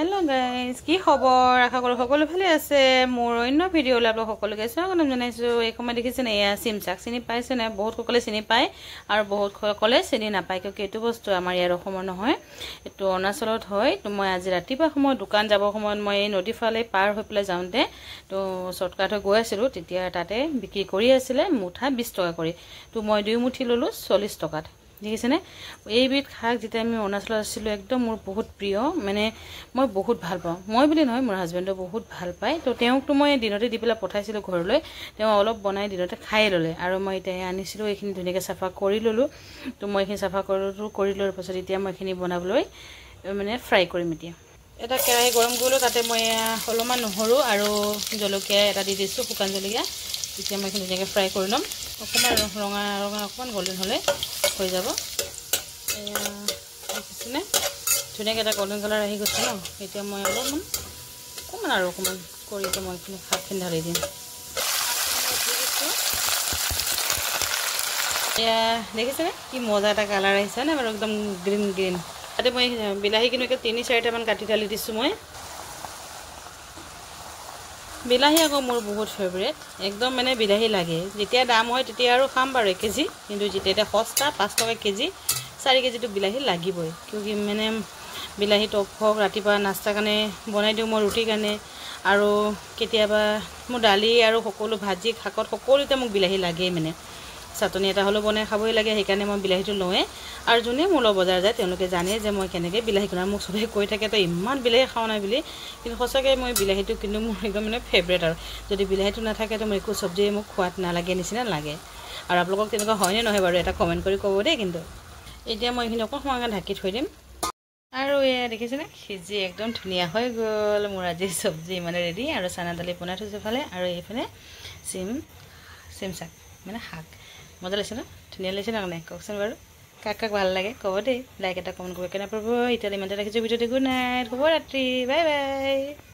hello guys কি খবৰ আশা কৰো সকলো ভালে আছে মোৰ অন্য ভিডিওলৈ আপোনাক সকলোকে স্বাগতম জনাইছো এই সময় দেখিছেন এয়া সিমচাক চিনি পাইছে না বহুত সকলে চিনি পায় আৰু বহুত সকলে চিনি নাপায় কিয় এটো বস্তু আমাৰ ইয়াৰ অসমৰ নহয় এটো অৰুণাচলত হয় তো মই আজি ৰাতিপুৱা সময় দোকান যাব সময়ত মই এই নদী ফালে পাৰ হৈ পেলাই যাওঁতে তো শৰ্টকাট হৈ গৈ আছিল তেতিয়া তাতে বিক্ৰী কৰি আছিল মুঠা 20 টকা কৰি তো মই দুই মুঠি ললো 40 টকাত দেখিছেনে এইবিধ শাক যেটা আমি অৰুণাচলত আছিল একদম মোৰ বহুত প্ৰিয় মানে মই বহুত ভাল পাওঁ মই বুলি নহয় মোৰ হাজবেণ্ডও বহুত ভাল পায় তো তেওঁক তো মই দিনতে দি পেলা পঠাইছিল ঘৰলৈ তেওঁ অলপ বনাই দিনতে খাই ললে আৰু মই এতিয়া আনিছিলো এইখিনি ধুনিয়াকৈ সাফা কৰি ললো তো মই এইখিনি সাফা কৰি লোৱাৰ পাছত এতিয়া মই এইখিনি বনাবলৈ মানে ফ্ৰাই কৰিম এতিয়া এটা কেৰাহী গৰম কৰিলো তাতে মই অলপমান নহৰু আৰু জলকীয়া এটা দি দিছো শুকান জলকীয়া এতিয়া মই এইখিনি ধুনিয়াকৈ ফ্ৰাই কৰি লম অকমান ৰঙা ৰঙা অকমান গোল্ডেন হলে হৈ যাব দেখিছেনে ধুনিয়াকৈ এটা গোল্ডেন কালাৰ আহি গৈছে ন এতিয়া মই অকমান আৰু অকমান কৰি তো মই এইখিনি শাকখিনি ঢালি দিম এয়া দেখিছেনে কি মজা এটা কালাৰ আহিছে না একদম গ্ৰীণ গ্ৰীণ তাতে মই বিলাহী কিনো 3-4টা মান কাটি ঢালি দিছো মই বিলাহী আকৌ মোৰ বহুত ফেভাৰিট একদম মানে বিলাহী লাগে যেতিয়া দাম হয় তেতিয়া আৰু খাম বাৰু 1 কেজি কিন্তু যেতিয়া সস্তা 5 টকা কেজি 4 কেজি তো বিলাহী লাগিবই কিউকি মানে বিলাহী টক হক ৰাতিপুৱা নাস্তা কাৰণে বনাই দিও মই ৰুটি কাৰণে আৰু কেতিয়াবা মোৰ দালি আৰু সকলো ভাজি শাকত সকলোতে মোক বিলাহী লাগে মানে চাটনি এটা হলো বনাই খাবই লাগে সেইকাৰণে মই বিলাহীটো লয়ে আৰু জুনে মূল বজাৰ যায় তেওঁলোকে জানে যে মই কেনেকৈ বিলাহী কিনা মোক সবে কৈ থাকে তো ইমান বিলাহী খাও নাই বুলি কিন্তু সঁচাকৈ মই বিলাহীটো কিন্তু মোৰ একদম মানে ফেভাৰিট আৰু যদি বিলাহীটো নাথাকে তো মোৰ একো সবজি মোক খোৱাত নালাগে নিচিনা লাগে আৰু আপোনালোকক তেনেকুৱা হয় নে নহয় বাৰু এটা কমেন্ট কৰি ক'ব দেই কিন্তু এতিয়া মই এইখিনি অকণ সময় ঢাকি থৈ দিম আৰু এয়া দেখিছেনে সিজি একদম ধুনিয়া হৈ গ'ল মোৰ আজি সবজি মানে ৰেডি আৰু চানা দালি বনাই থৈছে ফালে আৰু এইফালে সিমচাক মানে শাক মজা লাগিছে না ধুনিয়া লাগিছে না নাই কওকচোন বাৰু কাক ভাল লাগে ক'ব দেই লাইক এটা কমেন্ট কৰিব কেনে পাব এতিয়া ইমানতে ৰাখিছো ভিডিঅ'টো গুড নাইট শুভ ৰাত্ৰি বাই বাই